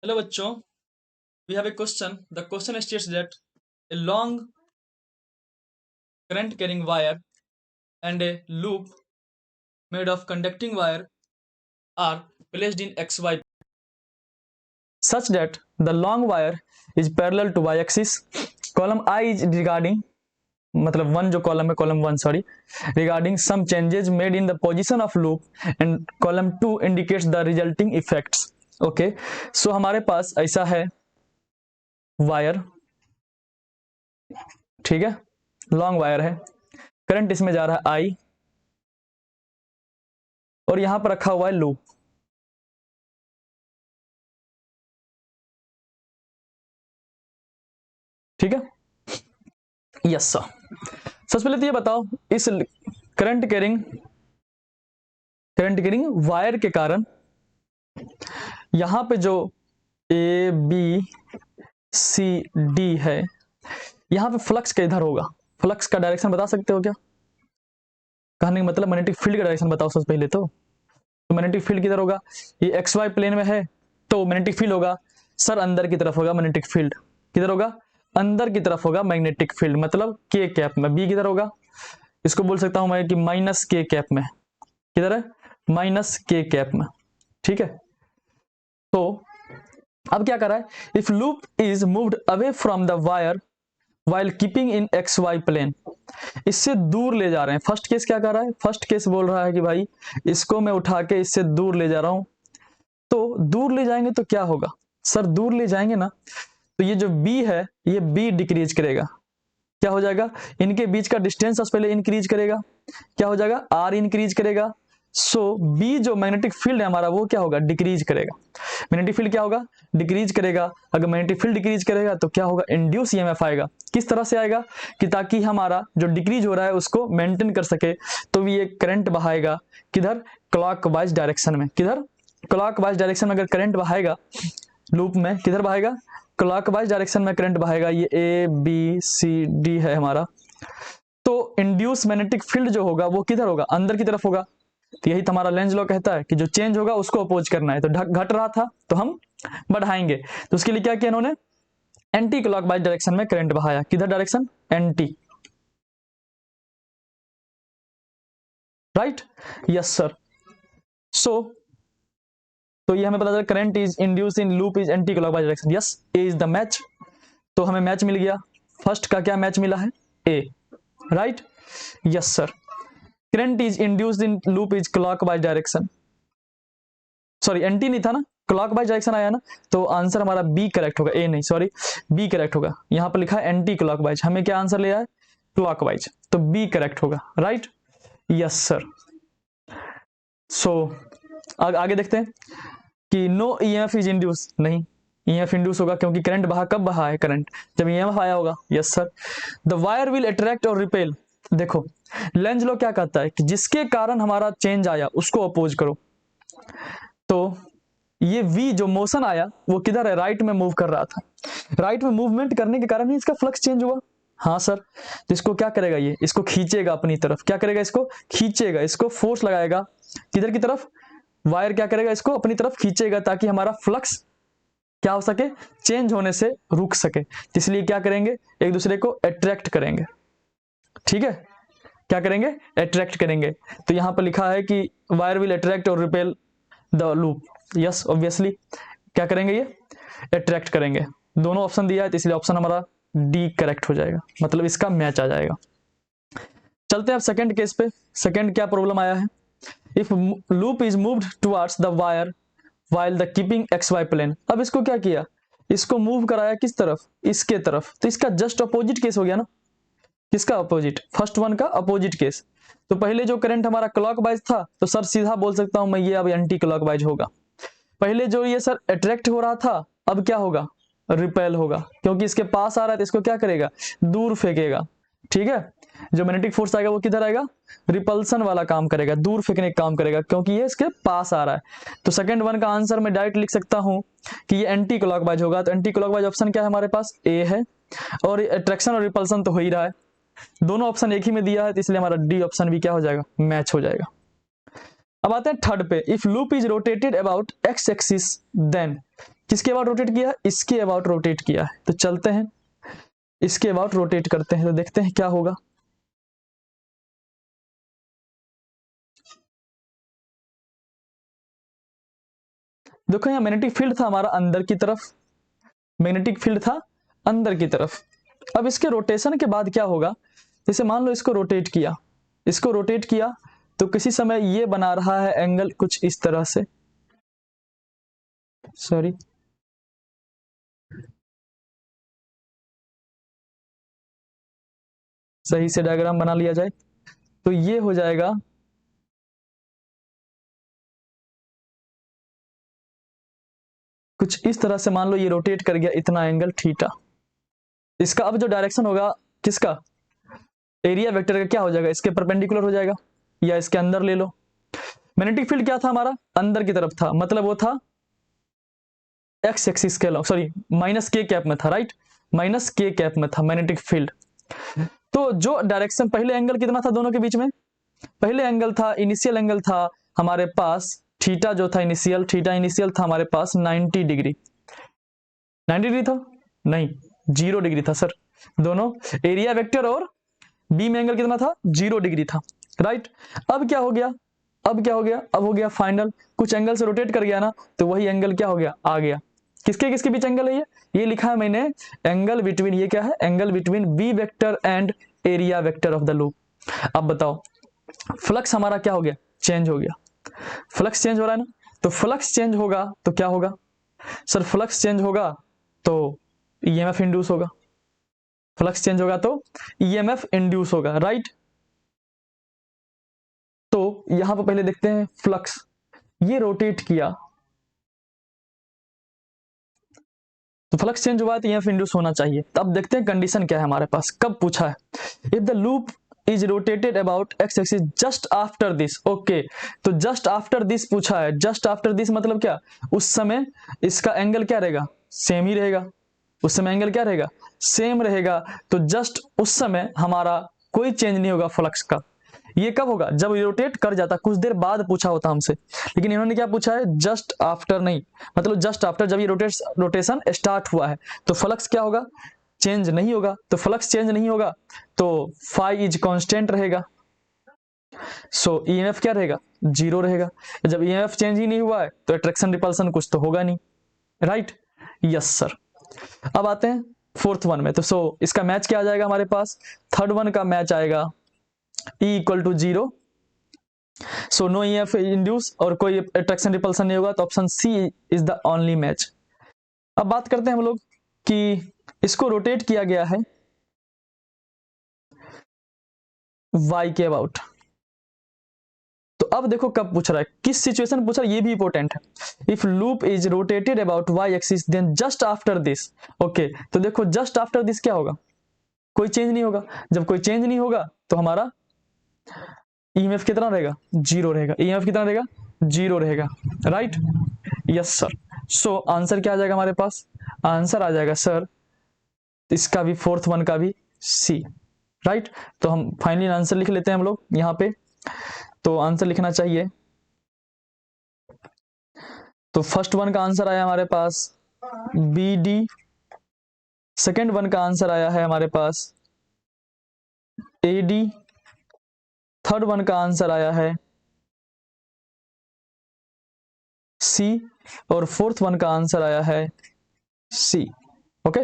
Hello बच्चों, we have a question. The question states that a long current carrying wire and a loop made of conducting wire are placed in XY such that the long wire is parallel to y axis. Column I is regarding मतलब one जो column है column one sorry regarding some changes made in the position of loop and column two indicates the resulting effects. Okay, so हमारे पास ऐसा है wire, ठीक है, long wire है, करंट इसमें जा रहा है आई और यहां पर रखा हुआ है लूप. ठीक है, यस सर. सबसे पहले तो ये बताओ, इस करंट कैरिंग वायर के कारण यहां पे जो ए बी सी डी है, यहां पे फ्लक्स का इधर होगा. फ्लक्स का डायरेक्शन बता सकते हो क्या? कहने का मतलब मैग्नेटिक फील्ड का डायरेक्शन बताओ सबसे पहले. तो मैग्नेटिक फील्ड किधर होगा? ये एक्स वाई प्लेन में है तो मैग्नेटिक फील्ड होगा सर अंदर की तरफ होगा. मैग्नेटिक फील्ड किधर होगा? अंदर की तरफ होगा मैग्नेटिक फील्ड, मतलब के कैप में. बी किधर होगा? इसको बोल सकता हूं मैं कि माइनस के कैप में. किधर है? माइनस के कैप में. ठीक है, तो अब क्या कर रहा है? If loop is moved away from the wire while keeping in x y plane, इससे दूर ले जा रहे हैं. फर्स्ट केस क्या कर रहा है? फर्स्ट केस बोल रहा है कि भाई इसको मैं उठा के इससे दूर ले जा रहा हूं. तो दूर ले जाएंगे तो क्या होगा सर? दूर ले जाएंगे ना तो ये जो बी है ये बी डिक्रीज करेगा. क्या हो जाएगा? इनके बीच का डिस्टेंस पहले इंक्रीज करेगा. क्या हो जाएगा? आर इंक्रीज करेगा. सो बी जो मैग्नेटिक फील्ड है हमारा वो क्या होगा? डिक्रीज करेगा. मैग्नेटिक फील्ड क्या होगा? डिक्रीज करेगा. अगर मैग्नेटिक फील्ड डिक्रीज करेगा तो क्या होगा? इंड्यूस ईएमएफ आएगा. किस तरह से आएगा? कि ताकि हमारा जो डिक्रीज हो रहा है उसको मेंटेन कर सके तो ये करंट बहाएगा. किधर? क्लॉकवाइज डायरेक्शन में. किधर? क्लॉकवाइज डायरेक्शन में अगर करंट बहाएगा लूप में, किधर बहाएगा? क्लॉकवाइज डायरेक्शन में करंट बहाएगा. ये ए बी सी डी है हमारा. तो इंड्यूस मैग्नेटिक फील्ड जो होगा वो किधर होगा? अंदर की तरफ होगा. तो यही हमारा लेंज लॉ कहता है कि जो चेंज होगा उसको अपोज करना है. तो घट रहा था तो हम बढ़ाएंगे. तो उसके लिए क्या किया इन्होंने? एंटी क्लॉकवाइज डायरेक्शन में करंट बहाया. किधर direction? Anti. Right, yes sir. So तो ये हमें पता चला current is induce in loop is anti clockwise direction. Yes, A is the match. तो हमें मैच मिल गया. फर्स्ट का क्या मैच मिला है? A. Right, yes sir. Current is induced in loop is clockwise direction. Sorry, anti नहीं था ना, क्लॉकवाइज डायरेक्शन आया ना, तो आंसर हमारा बी करेक्ट होगा. ए नहीं, सॉरी, बी करेक्ट होगा. यहां पर लिखा है एंटी क्लॉकवाइज, हमें क्या आंसर लिया है? क्लॉकवाइज. तो बी करेक्ट होगा. Right, yes sir. सो आगे देखते हैं कि नो ईएमएफ इज इंड्यूस. नहीं, ईएमएफ इंड्यूस होगा क्योंकि करंट बहा. कब बहा है करंट? जब ईएमएफ आया होगा. Yes sir. The wire will attract और रिपेल. देखो लेंज लॉ क्या कहता है कि जिसके कारण हमारा चेंज आया उसको अपोज करो. तो ये V जो मोशन आया वो किधर है? राइट में मूव कर रहा था. राइट में मूवमेंट करने के कारण ही इसका फ्लक्स चेंज हुआ. हाँ सर. तो इसको क्या करेगा? ये इसको खींचेगा अपनी तरफ. क्या करेगा? इसको खींचेगा, इसको फोर्स लगाएगा. किधर की तरफ? वायर क्या करेगा? इसको अपनी तरफ खींचेगा ताकि हमारा फ्लक्स क्या हो सके? चेंज होने से रुक सके. इसलिए क्या करेंगे? एक दूसरे को अट्रैक्ट करेंगे. ठीक है, क्या करेंगे? अट्रैक्ट करेंगे. तो यहां पर लिखा है कि वायर विल अट्रैक्ट और repel the loop. Yes, obviously क्या करेंगे? ये अट्रैक्ट करेंगे. दोनों ऑप्शन दिया है तो इसलिए ऑप्शन हमारा डी करेक्ट हो जाएगा, मतलब इसका मैच आ जाएगा. चलते हैं अब सेकंड केस पे. सेकंड क्या प्रॉब्लम आया है? If loop is moved towards the wire while the keeping x y plane. अब इसको क्या किया? इसको मूव कराया किस तरफ? इसके तरफ. तो इसका जस्ट अपोजिट केस हो गया ना. किसका अपोजिट? फर्स्ट वन का अपोजिट केस. तो पहले जो करंट हमारा क्लॉकवाइज था तो सर सीधा बोल सकता हूं मैं ये अब एंटी क्लॉकवाइज होगा. पहले जो ये सर अट्रैक्ट हो रहा था अब क्या होगा? रिपेल होगा, क्योंकि इसके पास आ रहा है तो इसको क्या करेगा? दूर फेंकेगा. ठीक है, जो मैग्नेटिक फोर्स आएगा वो किधर आएगा? रिपल्सन वाला काम करेगा, दूर फेंकने का काम करेगा, क्योंकि ये इसके पास आ रहा है. तो सेकंड वन का आंसर मैं डायरेक्ट लिख सकता हूं कि ये एंटी क्लॉकवाइज होगा. तो एंटी क्लॉकवाइज ऑप्शन क्या है हमारे पास? ए है. और अट्रैक्शन और रिपल्सन तो हो ही रहा है, दोनों ऑप्शन एक ही में दिया है, तो इसलिए हमारा डी ऑप्शन भी क्या हो जाएगा? मैच हो जाएगा. अब आते हैं थर्ड पे, if loop is rotated about x axis then, किसके अबाउट रोटेट किया है, इसके अबाउट रोटेट किया है। तो चलते हैं इसके अबाउट रोटेट करते हैं, तो देखते हैं क्या होगा। देखो यहाँ मैग्नेटिक फील्ड था हमारा अंदर की तरफ, मैग्नेटिक फील्ड था अंदर की तरफ। अब इसके रोटेशन के बाद क्या होगा, जैसे मान लो इसको रोटेट किया, इसको रोटेट किया, तो किसी समय ये बना रहा है एंगल कुछ इस तरह से, सॉरी सही से डायग्राम बना लिया जाए, तो ये हो जाएगा कुछ इस तरह से, मान लो ये रोटेट कर गया इतना एंगल थीटा। इसका अब जो डायरेक्शन होगा किसका, एरिया वेक्टर का क्या हो जाएगा, इसके परपेंडिकुलर हो जाएगा, या इसके अंदर ले लो। मैग्नेटिक फील्ड क्या था हमारा, अंदर की तरफ था, मतलब वो था एक्स एक्सिस के, सॉरी माइनस के कैप में था, राइट, माइनस के कैप में था मैग्नेटिक फील्ड। तो जो डायरेक्शन, पहले एंगल कितना था दोनों के बीच में, पहले एंगल था, इनिशियल एंगल था हमारे पास थीटा, जो था इनिशियल, थीटा इनिशियल था हमारे पास 90 डिग्री, 90 डिग्री था नहीं 0 डिग्री था सर, दोनों एरिया वेक्टर और बीम एंगल कितना था, 0 डिग्री था, राइट। अब क्या हो गया, अब क्या हो गया, अब हो गया फाइनल, कुछ एंगल से रोटेट कर गया ना, तो वही एंगल क्या हो गया, आ गया। किसके किसके बीच एंगल है ये लिखा है मैंने, एंगल बिटवीन, ये क्या है, angle between B vector and area vector of the loop. अब बताओ फ्लक्स हमारा क्या हो गया, चेंज हो गया, फ्लक्स चेंज हो रहा है ना, तो फ्लक्स चेंज होगा तो क्या होगा सर, फ्लक्स चेंज होगा तो ईएमएफ इंड्यूस होगा, फ्लक्स चेंज होगा तो ईएमएफ इंड्यूस होगा, राइट। तो यहां पर पहले देखते हैं फ्लक्स, ये रोटेट किया तो फ्लक्स चेंज हुआ है तो ईएमएफ इंड्यूस होना चाहिए। तो अब देखते हैं कंडीशन क्या है हमारे पास, कब पूछा है, if the loop is rotated about x axis just after this, okay, तो जस्ट आफ्टर दिस पूछा है, जस्ट आफ्टर दिस मतलब क्या, उस समय इसका एंगल क्या रहेगा, सेम ही रहेगा, उस समय एंगल क्या रहेगा, सेम रहेगा। तो जस्ट उस समय हमारा कोई चेंज नहीं होगा फ्लक्स का। ये कब होगा, जब रोटेट कर जाता, कुछ देर बाद पूछा होता हमसे, लेकिन इन्होंने क्या पूछा है, जस्ट आफ्टर नहीं, मतलब जस्ट आफ्टर, जब ये रोटेशन स्टार्ट हुआ है तो फ्लक्स क्या होगा, चेंज नहीं होगा। तो फ्लक्स चेंज नहीं होगा तो फाई इज कांस्टेंट रहेगा, सो ईएमएफ क्या रहेगा, 0 रहेगा। जब ईएमएफ चेंज ही नहीं हुआ है तो अट्रैक्शन रिपल्सन कुछ तो होगा नहीं, राइट, यस सर। अब आते हैं फोर्थ वन में, तो सो इसका मैच क्या आ जाएगा हमारे पास, थर्ड वन का मैच आएगा E equal to 0, so no EMF induce और कोई अट्रैक्शन रिपल्सन नहीं होगा, तो option C is the only match. अब बात करते हैं हम लोग कि इसको रोटेट किया गया है y के अबाउट, तो अब देखो कब पूछ रहा है, किस सिचुएशन पूछ रहा है, ये भी इंपॉर्टेंट है। If loop is rotated about y axis then just after this, okay, तो देखो जस्ट आफ्टर दिस क्या होगा, कोई चेंज नहीं होगा। जब कोई चेंज नहीं होगा तो हमारा ईएमएफ कितना रहेगा, 0 रहेगा, ईएमएफ कितना रहेगा, 0 रहेगा, right, yes sir. So answer क्या आ जाएगा हमारे पास, आंसर आ जाएगा सर इसका भी, फोर्थ वन का भी सी, राइट। तो हम फाइनली आंसर लिख लेते हैं हम लोग यहाँ पे, तो आंसर लिखना चाहिए, तो फर्स्ट वन का आंसर आया हमारे पास बी डी, सेकेंड वन का आंसर आया है हमारे पास ए डी, थर्ड वन का आंसर आया है सी, और फोर्थ वन का आंसर आया है सी, ओके।